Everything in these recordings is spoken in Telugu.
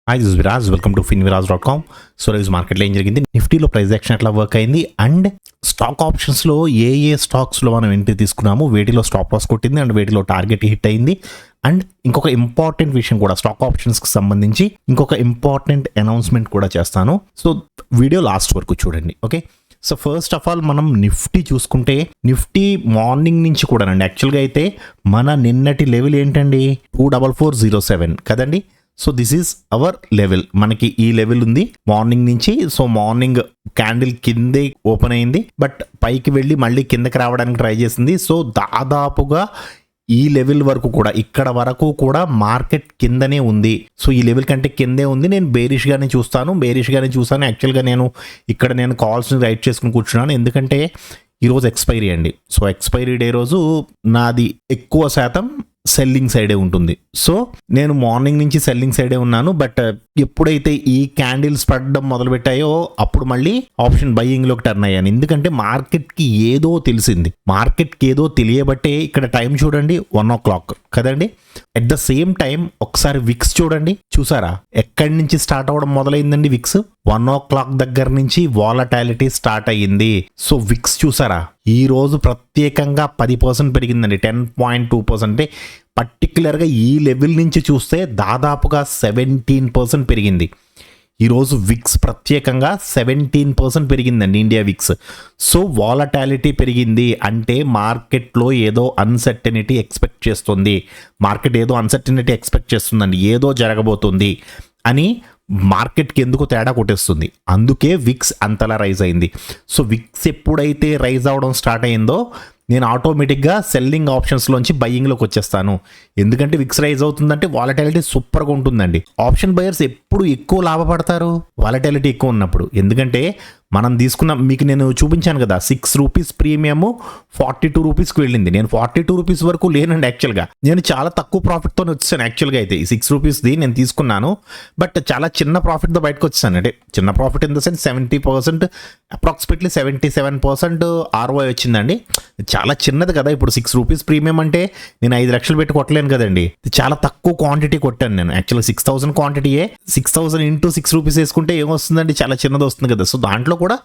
Hi this Viraj, welcome to finviraz.com. So రోజు మార్కెట్లో ఏం జరిగింది, నిఫ్టీలో ప్రైస్ యాక్షన్ ఎట్లా వర్క్ అయింది అండ్ స్టాక్ ఆప్షన్స్లో ఏ స్టాక్స్లో మనం ఎంట్రీ తీసుకున్నాము, వేటిలో స్టాప్ లాస్ కొట్టింది అండ్ వేటిలో టార్గెట్ హిట్ అయింది. అండ్ ఇంకొక ఇంపార్టెంట్ విషయం కూడా స్టాక్ ఆప్షన్స్కి సంబంధించి ఇంకొక ఇంపార్టెంట్ అనౌన్స్మెంట్ కూడా చేస్తాను. సో వీడియో లాస్ట్ వరకు చూడండి, okay. So first of all మనం నిఫ్టీ చూసుకుంటే, నిఫ్టీ మార్నింగ్ నుంచి కూడానండి యాక్చువల్గా అయితే మన నిన్నటి లెవెల్ ఏంటండి 24407 కదండి. So this is our level, మనకి ఈ లెవెల్ ఉంది మార్నింగ్ నుంచి. సో మార్నింగ్ క్యాండిల్ కిందే ఓపెన్ అయింది, బట్ పైకి వెళ్ళి మళ్ళీ కిందకి రావడానికి ట్రై చేసింది. సో దాదాపుగా ఈ లెవెల్ వరకు కూడా, ఇక్కడ వరకు కూడా మార్కెట్ కిందనే ఉంది. సో ఈ లెవెల్ కంటే కిందే ఉంది. నేను బేరిష్గానే చూస్తాను. యాక్చువల్గా నేను కాల్స్ని రైట్ చేసుకుని కూర్చున్నాను, ఎందుకంటే ఈరోజు ఎక్స్పైరీ అండి. సో ఎక్స్పైరీ డే రోజు నాది ఎక్కువ శాతం సెల్లింగ్ సైడే ఉంటుంది. సో నేను మార్నింగ్ నుంచి సెల్లింగ్ సైడే ఉన్నాను. బట్ ఎప్పుడైతే ఈ క్యాండిల్స్ పడడం మొదలుపెట్టాయో అప్పుడు మళ్ళీ ఆప్షన్ బయ్యింగ్లోకి టర్న్ అయ్యాను, ఎందుకంటే మార్కెట్కి ఏదో తెలిసింది. మార్కెట్కి ఏదో తెలియబట్టే ఇక్కడ టైం చూడండి 1 o'clock కదండి. అట్ ద సేమ్ టైం ఒకసారి విక్స్ చూడండి, చూసారా ఎక్కడి నుంచి స్టార్ట్ అవ్వడం మొదలైందండి. విక్స్ 1 o'clock దగ్గర నుంచి వాలటాలిటీ స్టార్ట్ అయ్యింది. సో విక్స్ చూసారా ఈ రోజు ప్రత్యేకంగా 10% పెరిగిందండి, 10.2%. అంటే పర్టికులర్గా ఈ లెవెల్ నుంచి చూస్తే దాదాపుగా 17% పెరిగింది. ఈరోజు విక్స్ ప్రత్యేకంగా 17% పెరిగిందండి, ఇండియా విక్స్. సో వాలటాలిటీ పెరిగింది అంటే మార్కెట్లో ఏదో అన్సర్టనిటీ ఎక్స్పెక్ట్ చేస్తుందండి, ఏదో జరగబోతుంది అని మార్కెట్కి ఎందుకు తేడా కొట్టేస్తుంది. అందుకే విక్స్ అంతలా రైజ్ అయింది. సో విక్స్ ఎప్పుడైతే రైజ్ అవడం స్టార్ట్ అయిందో నేను ఆటోమేటిక్గా సెల్లింగ్ ఆప్షన్స్లోంచి బయ్యింగ్లోకి వచ్చేస్తాను, ఎందుకంటే విక్స్ రైజ్ అవుతుందంటే వాలటాలిటీ సూపర్గా ఉంటుందండి. ఆప్షన్ బయర్స్ ఎప్పుడు ఎక్కువ లాభపడతారు వాలటాలిటీ ఎక్కువ ఉన్నప్పుడు, ఎందుకంటే మనం తీసుకున్న మీకు నేను చూపించాను కదా 6 రూపీస్ ప్రీమియము 42 రూపీస్కి వెళ్ళింది. నేను 42 రూపీస్ వరకు లేనండి యాక్చువల్గా, నేను చాలా తక్కువ ప్రాఫిట్తో వచ్చాను. యాక్చువల్గా అయితే ఈ 6 రూపీస్ది నేను తీసుకున్నాను, బట్ చాలా చిన్న ప్రాఫిట్తో బయటకు వచ్చాను. అంటే చిన్న profit in the sense 70%, approximately 77% ROI వచ్చిందండి. చాలా చిన్నది కదా. ఇప్పుడు 6 రూపీస్ ప్రీమియం అంటే నేను 5 లక్షలు పెట్టి కొట్టలేను కదండి, చాలా తక్కువ క్వాంటిటీ కొట్టాను నేను. యాక్చువల్గా 6000 క్వాంటిటీయే, 6000 ఇంటూ 6 రూపీస్ వేసుకుంటే ఏమొస్తుందండి, చాలా చిన్నది వస్తుంది కదా. సో దాంట్లో కూడా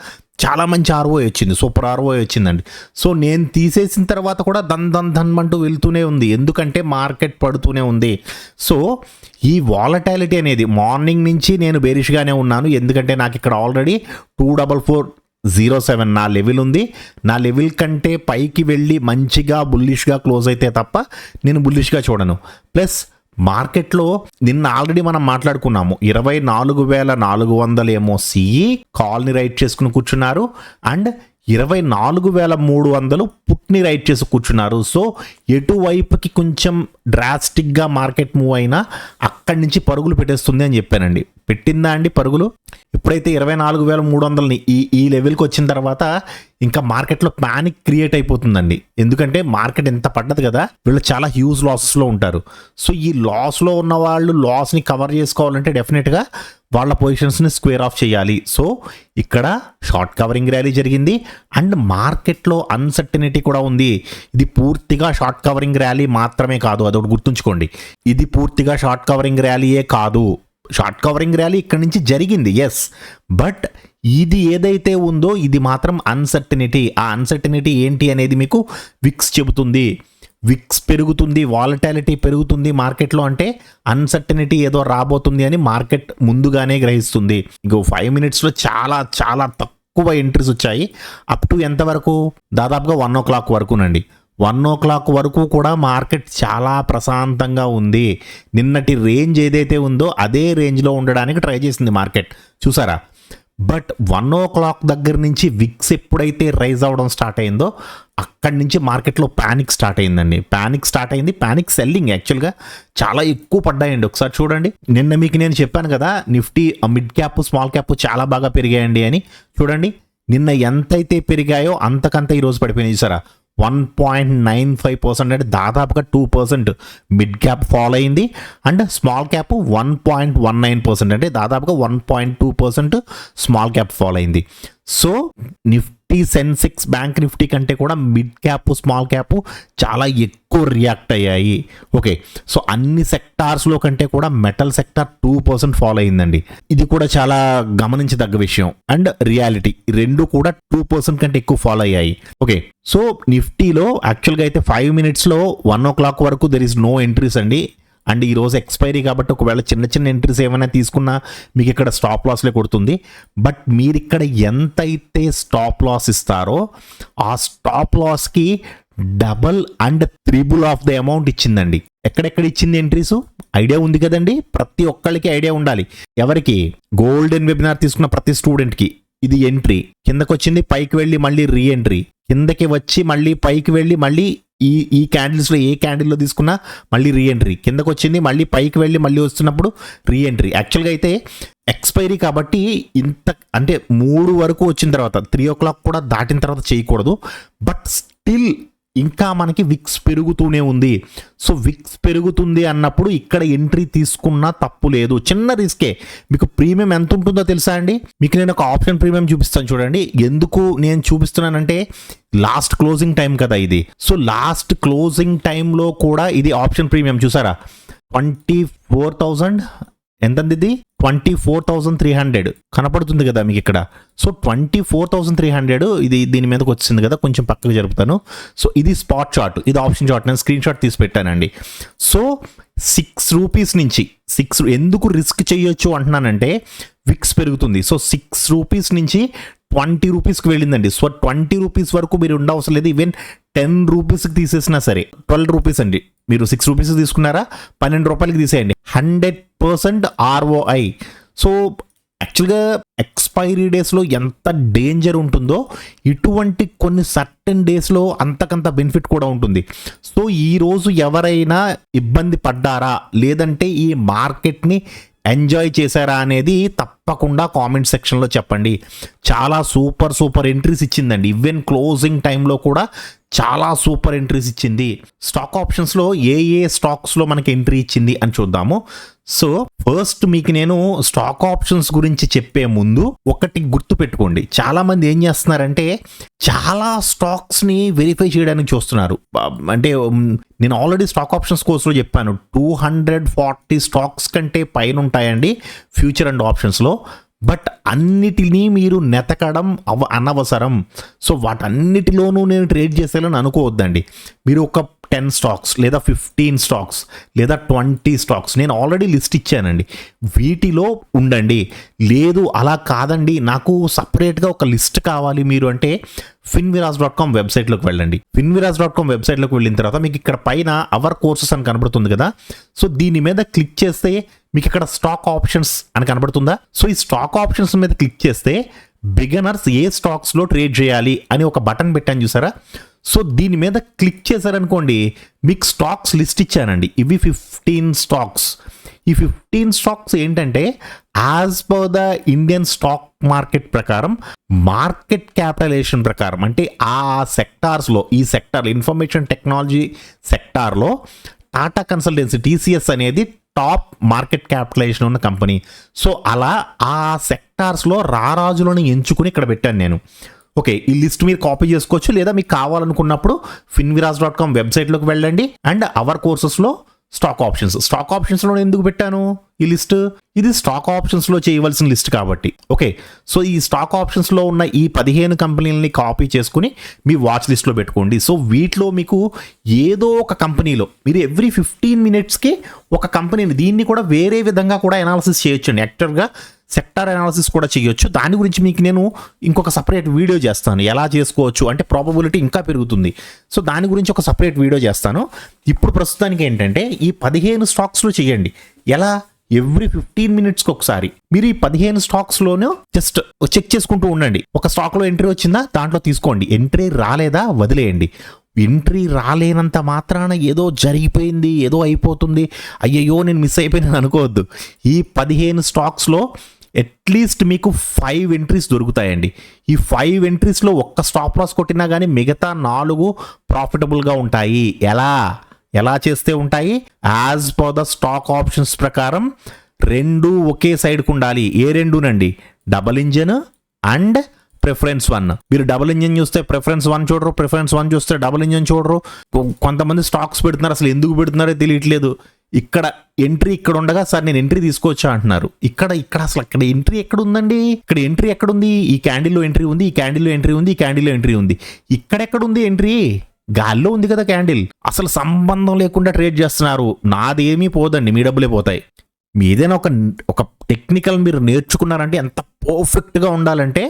చాలా మంచి ROI వచ్చింది, సూపర్ ROI వచ్చిందండి. సో నేను తీసేసిన తర్వాత కూడా ధన్ అంటూ వెళ్తూనే ఉంది, ఎందుకంటే మార్కెట్ పడుతూనే ఉంది. సో ఈ వాలటాలిటీ అనేది మార్నింగ్ నుంచి నేను బేరిష్గానే ఉన్నాను, ఎందుకంటే నాకు ఇక్కడ ఆల్రెడీ 24407 నా లెవెల్ ఉంది. నా లెవెల్ కంటే పైకి వెళ్ళి మంచిగా బుల్లిష్గా క్లోజ్ అయితే తప్ప నేను బుల్లిష్గా చూడను. ప్లస్ మార్కెట్లో నిన్న ఆల్రెడీ మనం మాట్లాడుకున్నాము, 24,400 ఏమో సిఈ కాల్ని రైట్ చేసుకుని కూర్చున్నారు అండ్ 24,300 పుట్ని రైట్ చేసి కూర్చున్నారు. సో ఎటువైపుకి కొంచెం డ్రాస్టిక్గా మార్కెట్ మూవ్ అయినా అక్కడి నుంచి పరుగులు పెట్టేస్తుంది అని చెప్పానండి. పెట్టిందా అండి పరుగులు? ఇప్పుడైతే 24,300ని ఈ లెవెల్కి వచ్చిన తర్వాత ఇంకా మార్కెట్లో ప్యానిక్ క్రియేట్ అయిపోతుందండి, ఎందుకంటే మార్కెట్ ఎంత పడ్డది కదా, వీళ్ళు చాలా హ్యూజ్ లాసెస్లో ఉంటారు. సో ఈ లాస్లో ఉన్న వాళ్ళు లాస్ని కవర్ చేసుకోవాలంటే డెఫినెట్గా వాళ్ళ పొజిషన్స్ని స్క్వేర్ ఆఫ్ చేయాలి. సో ఇక్కడ షార్ట్ కవరింగ్ ర్యాలీ జరిగింది అండ్ మార్కెట్లో అన్సర్టనిటీ కూడా ఉంది. ఇది పూర్తిగా షార్ట్ కవరింగ్ ర్యాలీ మాత్రమే కాదు, అదొకటి గుర్తుంచుకోండి. ఇది పూర్తిగా షార్ట్ కవరింగ్ ర్యాలీయే కాదు. షార్ట్ కవరింగ్ ర్యాలీ ఇక్కడ నుంచి జరిగింది, ఎస్, బట్ ఇది ఏదైతే ఉందో ఇది మాత్రం అన్సర్టనిటీ. ఆ అన్సర్టనిటీ ఏంటి అనేది మీకు విక్స్ చెబుతుంది. విక్స్ పెరుగుతుంది, వాలటాలిటీ పెరుగుతుంది మార్కెట్లో అంటే అన్సర్టనిటీ ఏదో రాబోతుంది అని మార్కెట్ ముందుగానే గ్రహిస్తుంది. ఇంకో 5 minutesలో చాలా చాలా తక్కువ ఎంట్రీస్ వచ్చాయి, అప్ టు ఎంతవరకు, దాదాపుగా 1 o'clock వరకునండి. 1 o'clock వరకు కూడా మార్కెట్ చాలా ప్రశాంతంగా ఉంది. నిన్నటి రేంజ్ ఏదైతే ఉందో అదే రేంజ్లో ఉండడానికి ట్రై చేసింది మార్కెట్, చూసారా. బట్ 1 o'clock దగ్గర నుంచి విక్స్ ఎప్పుడైతే రైజ్ అవ్వడం స్టార్ట్ అయిందో అక్కడి నుంచి మార్కెట్లో ప్యానిక్ స్టార్ట్ అయిందండి. ప్యానిక్ సెల్లింగ్ యాక్చువల్గా చాలా ఎక్కువ పడ్డాయండి. ఒకసారి చూడండి, నిన్న మీకు నేను చెప్పాను కదా Nifty mid cap small cap చాలా బాగా పెరిగాయండి అని. చూడండి నిన్న ఎంతైతే పెరిగాయో అంతకంత ఈరోజు పడిపోయినాయి, చూసారా. 1.95% అంటే దాదాపుగా 2% మిడ్ క్యాప్ ఫాల్ అయింది అండ్ స్మాల్ క్యాప్ 1.19% అంటే దాదాపుగా 1.2% స్మాల్ క్యాప్ ఫాల్ అయింది. So Nifty Nifty Sensex bank Nifty కంటే కూడా మిడ్ క్యాప్ స్మాల్ క్యాప్ చాలా ఎక్కువ రియాక్ట్ అయ్యాయి. ఓకే, సో అన్ని సెక్టార్స్లో కంటే కూడా మెటల్ సెక్టార్ 2% ఫాలో అయిందండి. ఇది కూడా చాలా గమనించదగ్గ విషయం. అండ్ రియాలిటీ రెండు కూడా 2% కంటే ఎక్కువ ఫాలో అయ్యాయి. ఓకే, సో నిఫ్టీలో యాక్చువల్గా అయితే 5 minutesలో 1 o'clock వరకు దెర్ ఇస్ నో ఎంట్రీస్ అండి. అండ్ ఈరోజు ఎక్స్పైరీ కాబట్టి ఒకవేళ చిన్న చిన్న ఎంట్రీస్ ఏమైనా తీసుకున్నా మీకు ఇక్కడ స్టాప్ లాస్లే కొడుతుంది. బట్ మీరు ఇక్కడ ఎంతైతే స్టాప్ లాస్ ఇస్తారో ఆ స్టాప్ లాస్కి double and triple of the amount ఇచ్చిందండి. ఎక్కడెక్కడ ఇచ్చింది ఎంట్రీస్ ఐడియా ఉంది కదండి. ప్రతి ఒక్కళ్ళకి ఐడియా ఉండాలి. ఎవరికి? గోల్డెన్ వెబినార్ తీసుకున్న ప్రతి స్టూడెంట్కి ఇది ఎంట్రీ. కిందకి వచ్చింది, పైకి వెళ్ళి మళ్ళీ రీ ఎంట్రీ, కిందకి వచ్చి మళ్ళీ పైకి వెళ్ళి మళ్ళీ ఈ క్యాండిల్స్లో ఏ క్యాండిల్లో తీసుకున్నా మళ్ళీ రీఎంట్రీ, కిందకు వచ్చింది మళ్ళీ పైకి వెళ్ళి మళ్ళీ వస్తున్నప్పుడు రీఎంట్రీ. యాక్చువల్గా అయితే ఎక్స్పైరీ కాబట్టి ఇంత అంటే 3 వరకు వచ్చిన తర్వాత 3 o'clock కూడా దాటిన తర్వాత చేయకూడదు. బట్ స్టిల్ ఇంకా మనకి విక్స్ పెరుగుతూనే ఉంది. సో విక్స్ పెరుగుతుంది అన్నప్పుడు ఇక్కడ ఎంట్రీ తీసుకున్నా తప్పు లేదు. చిన్న రిస్కే. మీకు ప్రీమియం ఎంత ఉంటుందో తెలుసా అండి? మీకు నేను ఒక ఆప్షన్ ప్రీమియం చూపిస్తాను చూడండి. ఎందుకు నేను చూపిస్తున్నానంటే లాస్ట్ క్లోజింగ్ టైం కదా ఇది. సో లాస్ట్ క్లోజింగ్ టైంలో కూడా ఇది ఆప్షన్ ప్రీమియం చూసారా, 24,000 ఎంతంది ఇది, 24,300 కనపడుతుంది కదా మీకు ఇక్కడ. సో 24,300 ఇది దీని మీదకి వచ్చింది కదా. కొంచెం పక్కకు జరుపుతాను. సో ఇది స్పాట్ చార్ట్, ఇది ఆప్షన్ చార్ట్. నేను స్క్రీన్ షాట్ తీసి పెట్టానండి. సో 6 rupees నుంచి ఎందుకు రిస్క్ చేయొచ్చు అంటున్నానంటే విక్స్ పెరుగుతుంది. సో 6 rupees నుంచి 20 rupeesకి వెళ్ళిందండి. సో 20 rupees వరకు మీరు ఉండవసరం లేదు. ఈవెన్ 10 rupeesకి తీసేసినా సరే, 12 rupees అండి. మీరు 6 rupees తీసుకున్నారా, 12 రూపాయలకి తీసేయండి. 100% ROI. సో యాక్చువల్గా ఎక్స్పైరీ డేస్లో ఎంత డేంజర్ ఉంటుందో ఇటువంటి కొన్ని సర్టెన్ డేస్లో అంతకంత బెనిఫిట్ కూడా ఉంటుంది. సో ఈరోజు ఎవరైనా ఇబ్బంది పడ్డారా లేదంటే ఈ మార్కెట్ని ఎంజాయ్ చేశారా అనేది తప్పకుండా కామెంట్ సెక్షన్లో చెప్పండి. చాలా సూపర్ ఎంట్రీస్ ఇచ్చిందండి. ఈవెన్ క్లోజింగ్ టైంలో కూడా చాలా సూపర్ ఎంట్రీస్ ఇచ్చింది. స్టాక్ ఆప్షన్స్లో ఏ స్టాక్స్లో మనకి ఎంట్రీ ఇచ్చింది అని చూద్దాము. సో ఫస్ట్ మీకు నేను స్టాక్ ఆప్షన్స్ గురించి చెప్పే ముందు ఒకటి గుర్తు పెట్టుకోండి. చాలా మంది ఏం చేస్తున్నారంటే చాలా స్టాక్స్ని వెరిఫై చేయడానికి చూస్తున్నారు. అంటే నేను ఆల్రెడీ స్టాక్ ఆప్షన్స్ కోర్సులో చెప్పాను, 240 స్టాక్స్ కంటే పైన ఉంటాయండి ఫ్యూచర్ అండ్ ఆప్షన్స్లో. బట్ అన్నిటినీ మీరు నెతకడం అనవసరం. సో వాటన్నిటిలోనూ నేను ట్రేడ్ చేసేయాలని అనుకోవద్దండి. మీరు ఒక 10 stocks లేదా 15 stocks లేదా 20 stocks నేను ఆల్రెడీ లిస్ట్ ఇచ్చానండి, వీటిలో ఉండండి. లేదు అలా కాదండి నాకు సపరేట్గా ఒక లిస్ట్ కావాలి మీరు అంటే finviras.com వెబ్సైట్లోకి వెళ్ళండి. finviras.com వెబ్సైట్లోకి వెళ్ళిన తర్వాత మీకు ఇక్కడ పైన అవర్ కోర్సెస్ అని కనబడుతుంది కదా. సో దీని మీద క్లిక్ చేస్తే మీకు ఇక్కడ స్టాక్ ఆప్షన్స్ అని కనబడుతుందా. సో ఈ స్టాక్ ఆప్షన్స్ మీద క్లిక్ చేస్తే బిగినర్స్ ఏ స్టాక్స్లో ట్రేడ్ చేయాలి అని ఒక బటన్ పెట్టాను చూసారా. సో దీని మీద క్లిక్ చేశారనుకోండి మీకు స్టాక్స్ లిస్ట్ ఇచ్చానండి. ఇవి 15 స్టాక్స్. ఈ 15 స్టాక్స్ ఏంటంటే as per the Indian stock market ప్రకారం మార్కెట్ క్యాపిటలైజేషన్ ప్రకారం అంటే ఆ సెక్టార్స్లో ఈ సెక్టార్ ఇన్ఫర్మేషన్ టెక్నాలజీ సెక్టార్లో టాటా కన్సల్టెన్సీ TCS అనేది టాప్ మార్కెట్ క్యాపిటలైజేషన్ ఉన్న కంపెనీ. సో అలా ఆ సెక్టార్స్లో రారాజులను ఎంచుకుని ఇక్కడ పెట్టాను నేను. ఓకే, ఈ లిస్ట్ మీరు కాపీ చేసుకోవచ్చు లేదా మీకు కావాలనుకున్నప్పుడు finviras.com వెబ్సైట్లోకి వెళ్ళండి అండ్ అవర్ కోర్సెస్లో స్టాక్ ఆప్షన్స్లో ఎందుకు పెట్టాను ఈ లిస్ట్, ఇది స్టాక్ ఆప్షన్స్లో చేయవలసిన లిస్ట్ కాబట్టి. ఓకే, సో ఈ స్టాక్ ఆప్షన్స్లో ఉన్న ఈ 15 కంపెనీలని కాపీ చేసుకుని మీ వాచ్ లిస్ట్లో పెట్టుకోండి. సో వీటిలో మీకు ఏదో ఒక కంపెనీలో మీరు ఎవ్రీ 15 minutesకి ఒక కంపెనీని దీన్ని కూడా వేరే విధంగా కూడా అనాలిసిస్ చేయొచ్చు అండి. యాక్చువల్గా సెక్టార్ అనాలిసిస్ కూడా చేయొచ్చు. దాని గురించి మీకు నేను ఇంకొక సపరేట్ వీడియో చేస్తాను, ఎలా చేసుకోవచ్చు అంటే ప్రాబబిలిటీ ఇంకా పెరుగుతుంది. సో దాని గురించి ఒక సపరేట్ వీడియో చేస్తాను. ఇప్పుడు ప్రస్తుతానికి ఏంటంటే ఈ 15 స్టాక్స్లో చేయండి. ఎలా? ఎవ్రీ 15 minutesకి ఒకసారి మీరు ఈ 15 స్టాక్స్లోనూ జస్ట్ చెక్ చేసుకుంటూ ఉండండి. ఒక స్టాక్లో ఎంట్రీ వచ్చిందా దాంట్లో తీసుకోండి, ఎంట్రీ రాలేదా వదిలేయండి. ఎంట్రీ రాలేనంత మాత్రాన ఏదో జరిగిపోయింది ఏదో అయిపోతుంది అయ్యయ్యో నేను మిస్ అయిపోయినాను అనుకోవద్దు. ఈ 15 స్టాక్స్లో అట్లీస్ట్ మీకు 5 ఎంట్రీస్ దొరుకుతాయండి. ఈ 5 ఎంట్రీస్లో ఒక్క స్టాప్ లాస్ కొట్టినా కానీ మిగతా 4 ప్రాఫిటబుల్గా ఉంటాయి. ఎలా చేస్తే ఉంటాయి? As per the stock options ప్రకారం 2 ఒకే సైడ్కు ఉండాలి. ఏ 2నండి? Double engine and preference 1. మీరు డబుల్ ఇంజిన్ చూస్తే ప్రిఫరెన్స్ 1 చూడరు, ప్రిఫరెన్స్ 1 చూస్తే డబుల్ ఇంజిన్ చూడరు. కొంతమంది స్టాక్స్ పెడుతున్నారు, అసలు ఎందుకు పెడుతున్నారో తెలియట్లేదు. ఇక్కడ ఎంట్రీ ఇక్కడ ఉండగా సార్ నేను ఎంట్రీ తీసుకోవచ్చా అంటున్నారు. ఇక్కడ అసలు ఇక్కడ ఎంట్రీ ఎక్కడ ఉందండి? ఇక్కడ ఎంట్రీ ఎక్కడుంది? ఈ క్యాండిల్లో ఎంట్రీ ఉంది, ఈ క్యాండిల్లో ఎంట్రీ ఉంది, ఈ క్యాండిల్లో ఎంట్రీ ఉంది. ఇక్కడ ఎక్కడుంది ఎంట్రీ? గాల్లో ఉంది కదా క్యాండిల్. అసలు సంబంధం లేకుండా ట్రేడ్ చేస్తున్నారు. నాదేమీ పోదండి, మీ డబ్బులే పోతాయి. మీ ఏదైనా ఒక టెక్నికల్ మీరు నేర్చుకున్నారంటే ఎంత పర్ఫెక్ట్గా ఉండాలంటే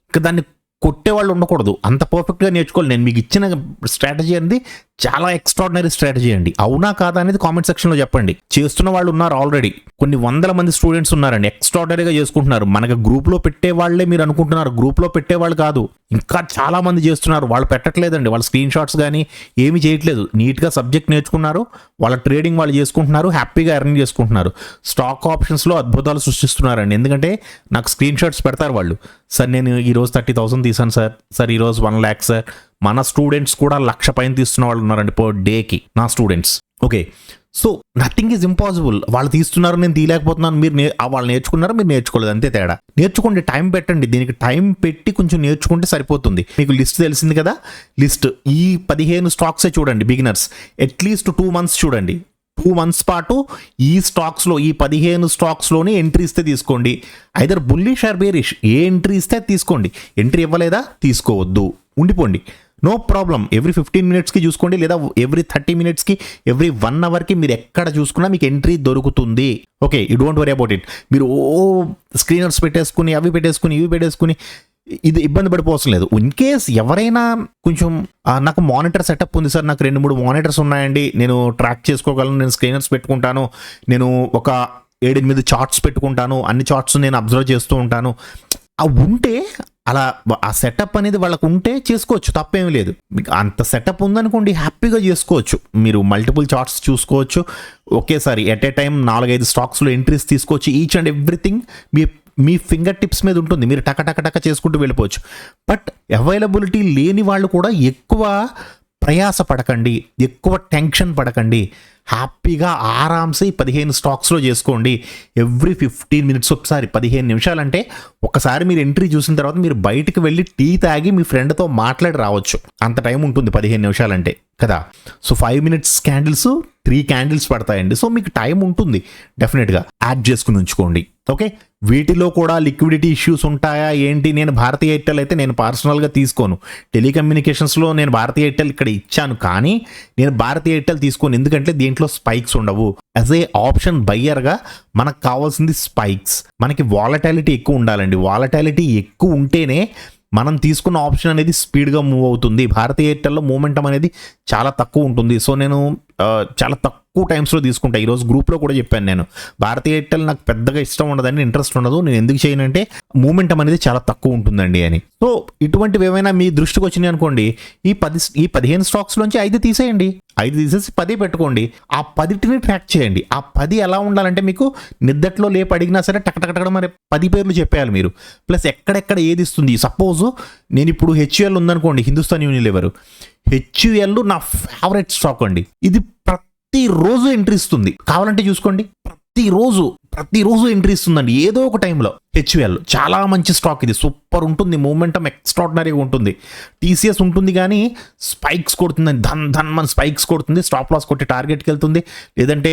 ఇక దాన్ని కొట్టేవాళ్ళు ఉండకూడదు, అంత పర్ఫెక్ట్గా నేర్చుకోవాలి. నేను మీకు ఇచ్చిన స్ట్రాటజీ అనేది చాలా ఎక్స్ట్రాడినరీ స్ట్రాటజీ అండి. అవునా కాదా అనేది కామెంట్ సెక్షన్లో చెప్పండి. చేస్తున్న వాళ్ళు ఉన్నారు ఆల్రెడీ, కొన్ని వందల మంది స్టూడెంట్స్ ఉన్నారండి, ఎక్స్ట్రాడినరీగా చేసుకుంటున్నారు. మనకు గ్రూప్లో పెట్టే వాళ్ళే మీరు అనుకుంటున్నారు, గ్రూప్లో పెట్టేవాళ్ళు కాదు, ఇంకా చాలా మంది చేస్తున్నారు. వాళ్ళు పెట్టట్లేదండి, వాళ్ళ స్క్రీన్ షాట్స్ కానీ ఏమి చేయట్లేదు, నీట్గా సబ్జెక్ట్ నేర్చుకున్నారు, వాళ్ళ ట్రేడింగ్ వాళ్ళు చేసుకుంటున్నారు, హ్యాపీగా ఎర్నింగ్ చేసుకుంటున్నారు. స్టాక్ ఆప్షన్స్లో అద్భుతాలు సృష్టిస్తున్నారండి. ఎందుకంటే నాకు స్క్రీన్ షాట్స్ పెడతారు వాళ్ళు. సార్ నేను ఈరోజు 30,000 తీసాను సార్ ఈరోజు 1 lakh సార్. మన స్టూడెంట్స్ కూడా 1,00,000 పైన తీస్తున్న వాళ్ళు ఉన్నారండి పర్ డేకి, నా students. Okay, so nothing is impossible. వాళ్ళు తీస్తున్నారు, నేను తీయలేకపోతున్నాను. మీరు వాళ్ళు నేర్చుకున్నారు, మీరు నేర్చుకోలేదు, అంతే తేడా. నేర్చుకోండి, టైం పెట్టండి, దీనికి టైం పెట్టి కొంచెం నేర్చుకుంటే సరిపోతుంది. మీకు లిస్ట్ తెలిసింది కదా, లిస్ట్ ఈ 15 స్టాక్సే చూడండి బిగినర్స్. అట్లీస్ట్ 2 months చూడండి. 2 months పాటు ఈ స్టాక్స్లో, ఈ 15 స్టాక్స్లోనే ఎంట్రీ ఇస్తే తీసుకోండి. ఐదర్ బుల్లిష్ ఆర్ బేరిష్, ఏ ఎంట్రీ ఇస్తే తీసుకోండి. ఎంట్రీ ఇవ్వలేదా తీసుకోవద్దు, ఉండిపోండి, నో ప్రాబ్లం. ఎవ్రీ 15 minutesకి చూసుకోండి, లేదా ఎవ్రీ 30 minutesకి, ఎవ్రీ 1 hourకి మీరు ఎక్కడ చూసుకున్నా మీకు ఎంట్రీ దొరుకుతుంది. Okay, you don't worry about it. మీరు స్క్రీనర్స్ పెట్టేసుకుని, అవి పెట్టేసుకుని, ఇవి పెట్టేసుకుని ఇది ఇబ్బంది పడిపోవసం లేదు. ఇన్ కేస్ ఎవరైనా కొంచెం నాకు మానిటర్ సెటప్ ఉంది సార్, నాకు 2-3 మానిటర్స్ ఉన్నాయండి, నేను ట్రాక్ చేసుకోగలను, నేను స్క్రీనర్స్ పెట్టుకుంటాను, నేను ఒక 7-8 చార్ట్స్ పెట్టుకుంటాను, అన్ని చార్ట్స్ నేను అబ్జర్వ్ చేస్తూ ఉంటాను, అవి ఉంటే అలా ఆ సెటప్ అనేది వాళ్ళకు ఉంటే చేసుకోవచ్చు, తప్పేమీ లేదు. మీకు అంత సెటప్ ఉందనుకోండి, హ్యాపీగా చేసుకోవచ్చు. మీరు మల్టిపుల్ చార్ట్స్ చూసుకోవచ్చు, ఒకేసారి ఎట్ ఏ టైం 4-5 స్టాక్స్లో ఎంట్రీస్ తీసుకోవచ్చు. Each and everything me finger tips మీద ఉంటుంది, మీరు టక చేసుకుంటూ వెళ్ళిపోవచ్చు. బట్ అవైలబిలిటీ లేని వాళ్ళు కూడా ఎక్కువ ప్రయాస పడకండి, ఎక్కువ టెన్షన్ పడకండి, హ్యాపీగా ఆరామ్సే 15 స్టాక్స్లో చేసుకోండి. ఎవ్రీ 15 minutes ఒకసారి, 15 నిమిషాలంటే ఒకసారి మీరు ఎంట్రీ చూసిన తర్వాత మీరు బయటికి వెళ్ళి టీ తాగి మీ ఫ్రెండ్తో మాట్లాడి రావచ్చు, అంత టైం ఉంటుంది 15 నిమిషాలంటే కదా. సో 5 minutes క్యాండిల్స్ 3 candles పడతాయండి. సో మీకు టైం ఉంటుంది, డెఫినెట్గా యాడ్ చేసుకుని ఉంచుకోండి. ఓకే, వీటిలో కూడా లిక్విడిటీ ఇష్యూస్ ఉంటాయా ఏంటి? నేను భారతీయ ఎయిర్టెల్ అయితే నేను పర్సనల్గా తీసుకోను. టెలికమ్యూనికేషన్స్లో నేను భారతీయ ఎయిర్టెల్ ఇక్కడ ఇచ్చాను, కానీ నేను భారతీయ ఎయిర్టెల్ తీసుకోను, ఎందుకంటే దీంట్లో స్పైక్స్ ఉండవు. యాజ్ ఏ ఆప్షన్ బయ్యర్గా మనకు కావాల్సింది స్పైక్స్. మనకి వాలటాలిటీ ఎక్కువ ఉండాలండి, వాలటాలిటీ ఎక్కువ ఉంటేనే మనం తీసుకున్న ఆప్షన్ అనేది స్పీడ్గా మూవ్ అవుతుంది. భారతీయ ఎయిర్టెల్లో మూమెంటం అనేది చాలా తక్కువ ఉంటుంది. సో నేను చాలా తక్కువ టైమ్స్లో తీసుకుంటా. ఈరోజు గ్రూప్లో కూడా చెప్పాను, నేను భారతీయ ఎయిర్టెల్ నాకు పెద్దగా ఇష్టం ఉండదండి, ఇంట్రెస్ట్ ఉండదు. నేను ఎందుకు చేయనంటే మూమెంటం అనేది చాలా తక్కువ ఉంటుందండి అని. సో ఇటువంటివి ఏమైనా మీ దృష్టికి వచ్చినాయి అనుకోండి, ఈ 15 స్టాక్స్లోంచి 5 తీసేయండి, 5 తీసేసి 10 పెట్టుకోండి. ఆ 10టిని ట్రాక్ చేయండి. ఆ 10 ఎలా ఉండాలంటే మీకు నిద్దట్లో లేపు అడిగినా సరే టకటకటక మరి 10 పేర్లు చెప్పేయాలి మీరు. ప్లస్ ఎక్కడెక్కడ ఏది ఇస్తుంది. సపోజ్ నేను ఇప్పుడు HUL ఉందనుకోండి, హిందుస్థాన్ యూనిలివర్. HUL నా ఫేవరెట్ స్టాక్ అండి. ఇది ప్రతిరోజు ఎంట్రీ ఇస్తుంది, కావాలంటే చూసుకోండి. ప్రతిరోజు ఎంట్రీ ఇస్తుందండి ఏదో ఒక టైంలో. HUL చాలా మంచి స్టాక్, ఇది సూపర్ ఉంటుంది, మూమెంటం ఎక్స్ట్రాడినరీగా ఉంటుంది. TCS ఉంటుంది కానీ స్పైక్స్ కొడుతుందండి, మన స్పైక్స్ కొడుతుంది, స్టాప్ లాస్ కొట్టి టార్గెట్కి వెళ్తుంది, లేదంటే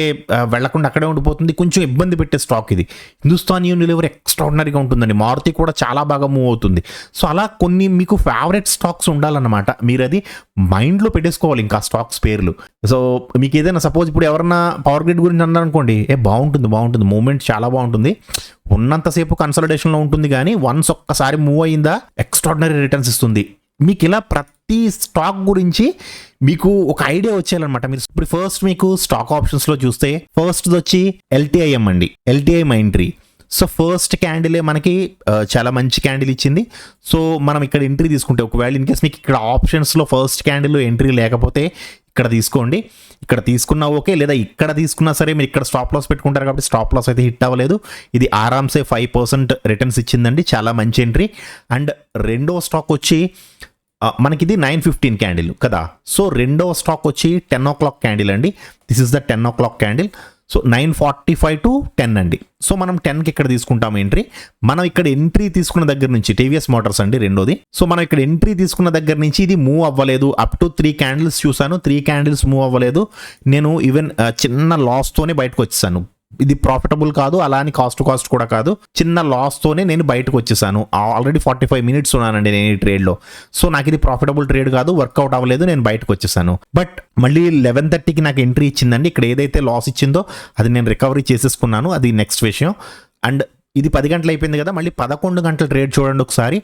వెళ్లకుండా అక్కడే ఉండిపోతుంది. కొంచెం ఇబ్బంది పెట్టే స్టాక్ ఇది. హిందుస్థాన్ యూనిలివర్ ఎక్స్ట్రాడినరీగా ఉంటుందండి, మారుతి కూడా చాలా బాగా మూవ్ అవుతుంది. సో అలా కొన్ని మీకు ఫేవరెట్ స్టాక్స్ ఉండాలన్నమాట, మీరు అది మైండ్లో పెట్టేసుకోవాలి. ఇంకా స్టాక్స్ పేర్లు. సో మీకు ఏదైనా సపోజ్ ఇప్పుడు ఎవరన్నా పవర్ గ్రిడ్ గురించి అన్నారనుకోండి, బాగుంటుంది, మూమెంట్ చాలా బాగుంటుంది, ఉన్నంతసేపు కన్సల్టేషన్లో ఉంటుంది, కానీ వన్స్ ఒక్కసారి మూవ్ అయిందా ఎక్స్ట్రాడినరీ రిటర్న్స్ ఇస్తుంది. మీకు ఇలా ప్రతి స్టాక్ గురించి మీకు ఒక ఐడియా వచ్చేయాలన్నమాట. మీరు ఇప్పుడు ఫస్ట్ మీకు స్టాక్ ఆప్షన్స్లో చూస్తే ఫస్ట్ వచ్చి LTIM అండి, LTI మైంట్రీ. సో ఫస్ట్ క్యాండిలే మనకి చాలా మంచి క్యాండిల్ ఇచ్చింది. సో మనం ఇక్కడ ఎంట్రీ తీసుకుంటే, ఒకవేళ ఇన్ కేస్ మీకు ఇక్కడ ఆప్షన్స్లో ఫస్ట్ క్యాండిల్లో ఎంట్రీ లేకపోతే ఇక్కడ తీసుకోండి, ఇక్కడ తీసుకున్నా ఓకే, లేదా ఇక్కడ తీసుకున్నా సరే. మీరు ఇక్కడ స్టాప్ లాస్ పెట్టుకుంటారు కాబట్టి స్టాప్ లాస్ అయితే హిట్ అవ్వలేదు. ఇది ఆరామ్సే 5% రిటర్న్స్ ఇచ్చిందండి, చాలా మంచి ఎంట్రీ. అండ్ రెండో స్టాక్ వచ్చి మనకి ఇది 9:15 క్యాండిల్ కదా. సో రెండో స్టాక్ వచ్చి 10 o'clock క్యాండిల్ అండి. This is the 10 o'clock candle. So 9:45 to 10 అండి. సో మనం 10కి ఇక్కడ తీసుకుంటాం ఎంట్రీ. మనం ఇక్కడ ఎంట్రీ తీసుకున్న దగ్గర నుంచి టీవీఎస్ మోటార్స్ అండి రెండోది. సో మనం ఇక్కడ ఎంట్రీ తీసుకున్న దగ్గర నుంచి ఇది మూవ్ అవ్వలేదు. అప్ టు 3 క్యాండిల్స్ చూసాను, 3 క్యాండిల్స్ మూవ్ అవ్వలేదు. నేను ఈవెన్ చిన్న లాస్తోనే బయటకు వచ్చేసాను. ఇది ప్రాఫిటబుల్ కాదు, అలా అని కాస్ట్ కూడా కాదు, చిన్న లాస్తోనే నేను బయటకు వచ్చేసాను. ఆల్రెడీ 45 minutes ఉన్నానండి నేను ఈ ట్రేడ్లో. సో నాకు ఇది ప్రాఫిటబుల్ ట్రేడ్ కాదు, వర్కౌట్ అవ్వలేదు, నేను బయటకు వచ్చేసాను. బట్ మళ్ళీ 11:30కి నాకు ఎంట్రీ ఇచ్చిందండి. ఇక్కడ ఏదైతే లాస్ ఇచ్చిందో అది నేను రికవరీ చేసేసుకున్నాను, అది నెక్స్ట్ విషయం. అండ్ ఇది 10 గంటలు అయిపోయింది కదా, మళ్ళీ 11 గంటల ట్రేడ్ చూడండి ఒకసారి.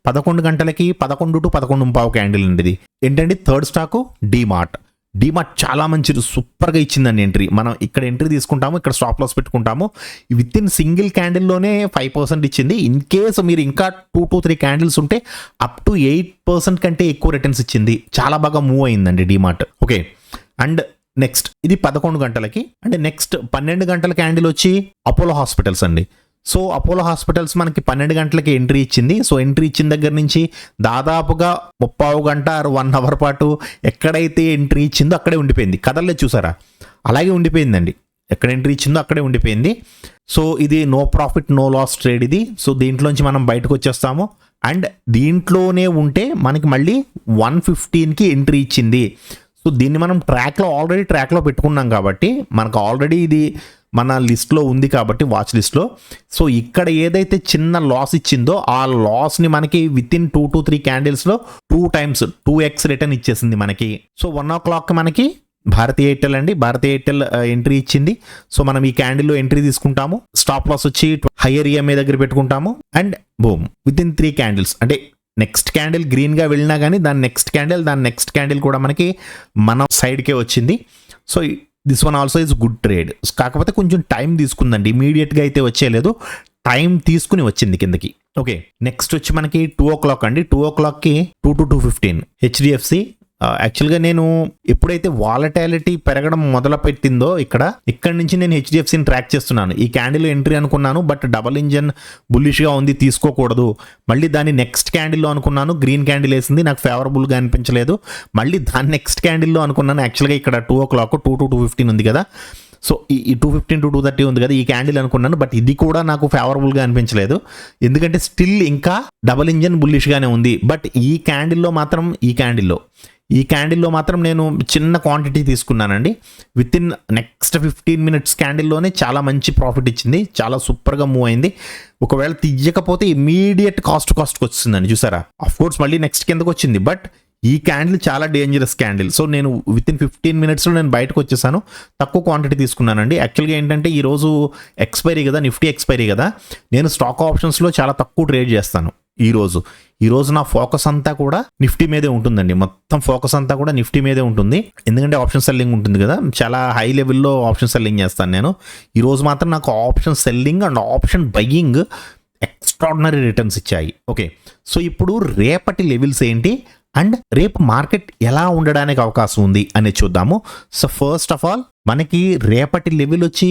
11 గంటలకి 11 to 11:15 క్యాండిల్ అండి. ఇది ఏంటండి థర్డ్ స్టాకు డీమార్ట్. డీమార్ట్ చాలా మంచిది, సూపర్గా ఇచ్చిందండి ఎంట్రీ. మనం ఇక్కడ ఎంట్రీ తీసుకుంటాము, ఇక్కడ స్టాప్ లాస్ పెట్టుకుంటాము. విత్ ఇన్ సింగిల్ క్యాండిల్లోనే 5% ఇచ్చింది. ఇన్ కేస్ మీరు ఇంకా 2 to 3 క్యాండిల్స్ ఉంటే అప్ టు 8% కంటే ఎక్కువ రిటర్న్స్ ఇచ్చింది. చాలా బాగా మూవ్ అయిందండి డీమార్ట్. ఓకే, అండ్ నెక్స్ట్ ఇది 11 గంటలకి. అంటే నెక్స్ట్ 12 గంటల క్యాండిల్ వచ్చి అపోలో హాస్పిటల్స్ అండి. సో అపోలో హాస్పిటల్స్ మనకి 12 గంటలకి ఎంట్రీ ఇచ్చింది. సో ఎంట్రీ ఇచ్చిన దగ్గర నుంచి దాదాపుగా 30 గంట 1 hour పాటు ఎక్కడైతే ఎంట్రీ ఇచ్చిందో అక్కడే ఉండిపోయింది, కదలలేదు చూసారా, అలాగే ఉండిపోయిందండి. ఎక్కడ ఎంట్రీ ఇచ్చిందో అక్కడే ఉండిపోయింది. సో ఇది no profit no loss trade ఇది. సో దీంట్లోంచి మనం బయటకు వచ్చేస్తాము. అండ్ దీంట్లోనే ఉంటే మనకి మళ్ళీ 115కి ఎంట్రీ ఇచ్చింది. సో దీన్ని మనం ఆల్రెడీ ట్రాక్లో పెట్టుకున్నాం కాబట్టి మనకు ఆల్రెడీ ఇది మన లిస్ట్లో ఉంది కాబట్టి వాచ్ లిస్ట్లో. సో ఇక్కడ ఏదైతే చిన్న లాస్ ఇచ్చిందో ఆ లాస్ని మనకి with in 2 to 3 క్యాండిల్స్లో 2 times 2x return ఇచ్చేసింది మనకి. సో 1 o'clock మనకి భారతీ ఎయిర్టెల్ అండి, భారతీ ఎయిర్టెల్ ఎంట్రీ ఇచ్చింది. సో మనం ఈ క్యాండిల్లో ఎంట్రీ తీసుకుంటాము, స్టాప్ లాస్ వచ్చి హయ్యర్ ఈఎంఐ దగ్గర పెట్టుకుంటాము. And boom, with in 3 candles అంటే నెక్స్ట్ క్యాండిల్ గ్రీన్గా వెళ్ళినా కానీ దాని నెక్స్ట్ క్యాండిల్ కూడా మనకి మన సైడ్కే వచ్చింది. So this one also is good trade. కాకపోతే కొంచెం టైం తీసుకుందండి, ఇమీడియట్గా అయితే వచ్చేయలేదు, టైం తీసుకుని వచ్చింది కిందకి. ఓకే, నెక్స్ట్ వచ్చి మనకి 2 o'clock అండి. 2 o'clockకి 2 to 2:15 హెచ్డిఎఫ్సి. యాక్చువల్గా నేను ఎప్పుడైతే వాలటాలిటీ పెరగడం మొదలుపెట్టిందో ఇక్కడ నుంచి నేను హెచ్డిఎఫ్సిని ట్రాక్ చేస్తున్నాను. ఈ క్యాండిల్ ఎంట్రీ అనుకున్నాను, బట్ డబల్ ఇంజన్ బుల్లిష్గా ఉంది, తీసుకోకూడదు. మళ్ళీ దాన్ని నెక్స్ట్ క్యాండిల్లో అనుకున్నాను, గ్రీన్ క్యాండిల్ వేసింది, నాకు ఫేవరబుల్గా అనిపించలేదు. మళ్ళీ దాన్ని నెక్స్ట్ క్యాండిల్లో అనుకున్నాను. యాక్చువల్గా ఇక్కడ 2 o'clock 2 to 2:15 ఉంది కదా, సో ఈ 2:15 to 2:30 ఉంది కదా, ఈ క్యాండిల్ అనుకున్నాను. బట్ ఇది కూడా నాకు ఫేవరబుల్గా అనిపించలేదు, ఎందుకంటే స్టిల్ ఇంకా డబల్ ఇంజన్ బుల్లిష్గానే ఉంది. బట్ ఈ క్యాండిల్లో మాత్రం నేను చిన్న క్వాంటిటీ తీసుకున్నానండి. విత్ ఇన్ నెక్స్ట్ 15 minutes క్యాండిల్లోనే చాలా మంచి ప్రాఫిట్ ఇచ్చింది, చాలా సూపర్గా మూవ్ అయింది. ఒకవేళ తీయకపోతే ఇమీడియట్ కాస్ట్కి వచ్చిందండి, చూసారా. ఆఫ్ కోర్స్ మళ్ళీ నెక్స్ట్ కిందకు వచ్చింది, బట్ ఈ క్యాండిల్ చాలా డేంజరస్ క్యాండిల్. సో నేను విత్ ఇన్ 15 minutesలో నేను బయటకు వచ్చేసాను, తక్కువ క్వాంటిటీ తీసుకున్నానండి. యాక్చువల్గా ఏంటంటే ఈరోజు ఎక్స్పైరీ కదా, నిఫ్టీ ఎక్స్పైరీ కదా, నేను స్టాక్ ఆప్షన్స్లో చాలా తక్కువ ట్రేడ్ చేస్తాను. ఈరోజు నా ఫోకస్ అంతా కూడా నిఫ్టీ మీదే ఉంటుందండి, మొత్తం ఫోకస్ అంతా కూడా నిఫ్టీ మీదే ఉంటుంది. ఎందుకంటే ఆప్షన్ సెల్లింగ్ ఉంటుంది కదా, చాలా హై లెవెల్లో ఆప్షన్ సెల్లింగ్ చేస్తాను నేను. ఈరోజు మాత్రం నాకు option selling and option buying extraordinary returns ఇచ్చాయి. ఓకే, సో ఇప్పుడు రేపటి లెవెల్స్ ఏంటి అండ్ రేపు మార్కెట్ ఎలా ఉండడానికి అవకాశం ఉంది అనేది చూద్దాము. సో ఫస్ట్ ఆఫ్ ఆల్ మనకి రేపటి లెవెల్ వచ్చి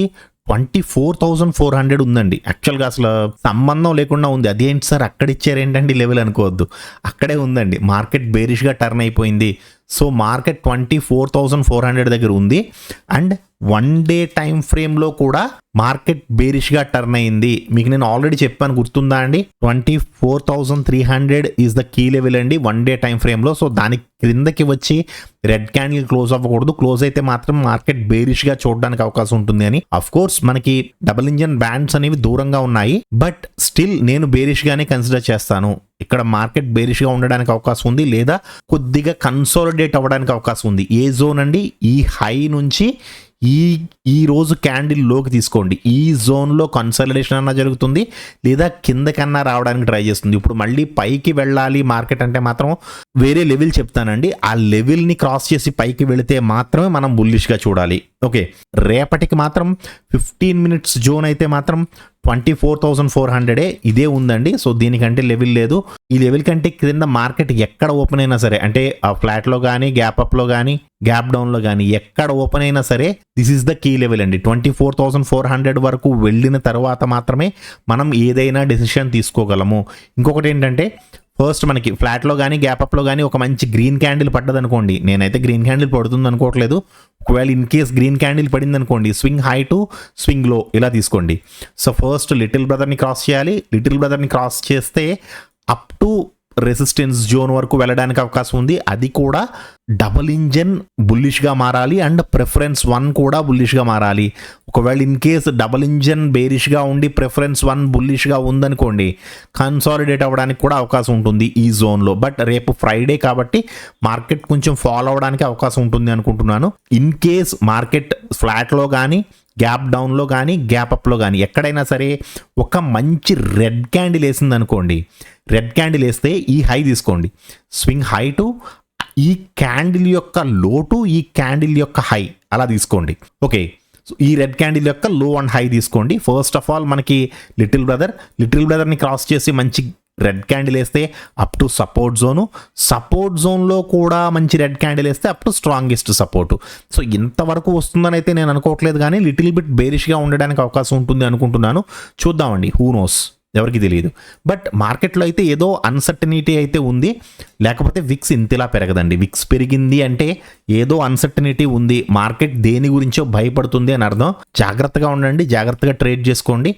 24,400 ఉందండి. యాక్చువల్గా అసలు సంబంధం లేకుండా ఉంది. అదేంటి సార్ అక్కడ ఇచ్చారేంటండి లెవెల్ అనుకోవద్దు, అక్కడే ఉందండి. మార్కెట్ బేరిష్గా టర్న్ అయిపోయింది. సో మార్కెట్ 24,400 దగ్గర ఉంది. అండ్ 1 day టైం ఫ్రేమ్లో కూడా మార్కెట్ బేరిష్గా టర్న్ అయింది. మీకు నేను ఆల్రెడీ చెప్పాను, గుర్తుందా అండి, 24,300 ఈజ్ ద కీ లెవెల్ అండి 1 day టైం ఫ్రేమ్లో. సో దాని క్రిందకి వచ్చి రెడ్ క్యాండిల్ క్లోజ్ అవ్వకూడదు, క్లోజ్ అయితే మాత్రం మార్కెట్ బేరిష్గా చూడడానికి అవకాశం ఉంటుంది అని. అఫ్ కోర్స్ మనకి డబుల్ ఇంజన్ బ్యాండ్స్ అనేవి దూరంగా ఉన్నాయి, బట్ స్టిల్ నేను బేరిష్గానే కన్సిడర్ చేస్తాను. ఇక్కడ మార్కెట్ బేరిష్గా ఉండడానికి అవకాశం ఉంది, లేదా కొద్దిగా కన్సాలిడేట్ అవ్వడానికి అవకాశం ఉంది. ఏ జోన్ అండి, ఈ హై నుంచి ఈ రోజు క్యాండిల్ లోకి తీసుకోండి. ఈ జోన్లో కన్సాలిడేషన్ అన్నా జరుగుతుంది, లేదా కిందకన్నా రావడానికి ట్రై చేస్తుంది. ఇప్పుడు మళ్ళీ పైకి వెళ్ళాలి మార్కెట్ అంటే మాత్రం వేరే లెవెల్ చెప్తానండి. ఆ లెవెల్ని క్రాస్ చేసి పైకి వెళితే మాత్రమే మనం బుల్లిష్గా చూడాలి. ఓకే, రేపటికి మాత్రం 15 minutes జోన్ అయితే మాత్రం 24,400 ఇదే ఉందండి. సో దీనికంటే లెవెల్ లేదు. ఈ లెవెల్ కంటే క్రింద మార్కెట్ ఎక్కడ ఓపెన్ అయినా సరే, అంటే ఆ ఫ్లాట్లో కానీ, గ్యాప్ అప్లో కానీ, గ్యాప్ డౌన్లో కానీ ఎక్కడ ఓపెన్ అయినా సరే this is the key level అండి. 24,400 వరకు వెళ్ళిన తర్వాత మాత్రమే మనం ఏదైనా డెసిషన్ తీసుకోగలము. ఇంకొకటి ఏంటంటే ఫస్ట్ మనకి ఫ్లాట్లో కానీ గ్యాప్ అప్లో కానీ ఒక మంచి గ్రీన్ క్యాండిల్ పడ్డది అనుకోండి, నేనైతే గ్రీన్ క్యాండిల్ పడుతుంది అనుకోవట్లేదు, ఒకవేళ ఇన్ కేస్ గ్రీన్ క్యాండిల్ పడింది అనుకోండి, స్వింగ్ హై టు స్వింగ్ లో ఇలా తీసుకోండి. సో ఫస్ట్ లిటిల్ బ్రదర్ని క్రాస్ చేయాలి. లిటిల్ బ్రదర్ని క్రాస్ చేస్తే అప్ టు రెసిస్టెన్స్ జోన్ వరకు వెళ్ళడానికి అవకాశం ఉంది. అది కూడా డబుల్ ఇంజన్ బుల్లిష్గా మారాలి అండ్ ప్రిఫరెన్స్ 1 కూడా బుల్లిష్గా మారాలి. ఒకవేళ ఇన్ కేస్ డబుల్ ఇంజన్ బేరిష్గా ఉండి ప్రిఫరెన్స్ 1 బుల్లిష్గా ఉందనుకోండి, కన్సాలిడేట్ అవ్వడానికి కూడా అవకాశం ఉంటుంది ఈ జోన్లో. బట్ రేపు ఫ్రైడే కాబట్టి మార్కెట్ కొంచెం ఫాలో అవ్వడానికి అవకాశం ఉంటుంది అనుకుంటున్నాను. ఇన్ కేస్ మార్కెట్ ఫ్లాట్లో కానీ గ్యాప్ డౌన్లో కానీ గ్యాప్ అప్లో కానీ ఎక్కడైనా సరే ఒక మంచి రెడ్ క్యాండిల్ వేసింది అనుకోండి, రెడ్ క్యాండిల్ వేస్తే ఈ హై తీసుకోండి, స్వింగ్ హై టు ఈ క్యాండిల్ యొక్క లో టు ఈ క్యాండిల్ యొక్క హై అలా తీసుకోండి. ఓకే, సో ఈ రెడ్ క్యాండిల్ యొక్క లో అండ్ హై తీసుకోండి. ఫస్ట్ ఆఫ్ ఆల్ మనకి లిటిల్ బ్రదర్ని క్రాస్ చేసి మంచి రెడ్ క్యాండిల్ వేస్తే అప్ టు సపోర్ట్ జోన్లో కూడా మంచి రెడ్ క్యాండిల్ వేస్తే up to strongest support. So ఇంతవరకు వస్తుందని అయితే నేను అనుకోవట్లేదు, కానీ లిటిల్ బిట్ బేరిష్గా ఉండడానికి అవకాశం ఉంటుంది అనుకుంటున్నాను. చూద్దామండి, హూ నోస్, ఎవరికి తెలియదు. బట్ మార్కెట్లో అయితే ఏదో అన్సర్టనిటీ అయితే ఉంది, లేకపోతే విక్స్ ఇంతలా పెరగదండి. విక్స్ పెరిగింది అంటే ఏదో అన్సర్టనిటీ ఉంది, మార్కెట్ దేని గురించో భయపడుతుంది అని అర్థం. జాగ్రత్తగా ఉండండి, జాగ్రత్తగా ట్రేడ్ చేసుకోండి.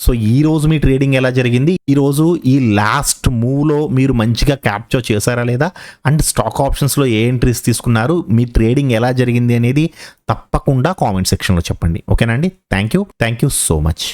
సో ఈ రోజు మీ ట్రేడింగ్ ఎలా జరిగింది, ఈ రోజు ఈ లాస్ట్ మూవ్లో మీరు మంచిగా క్యాప్చర్ చేశారా లేదా, అండ్ స్టాక్ ఆప్షన్స్లో ఏ ఎంట్రీస్ తీసుకున్నారు, మీ ట్రేడింగ్ ఎలా జరిగింది అనేది తప్పకుండా కామెంట్ సెక్షన్లో చెప్పండి. ఓకేనా అండి, థ్యాంక్ యూ సో మచ్.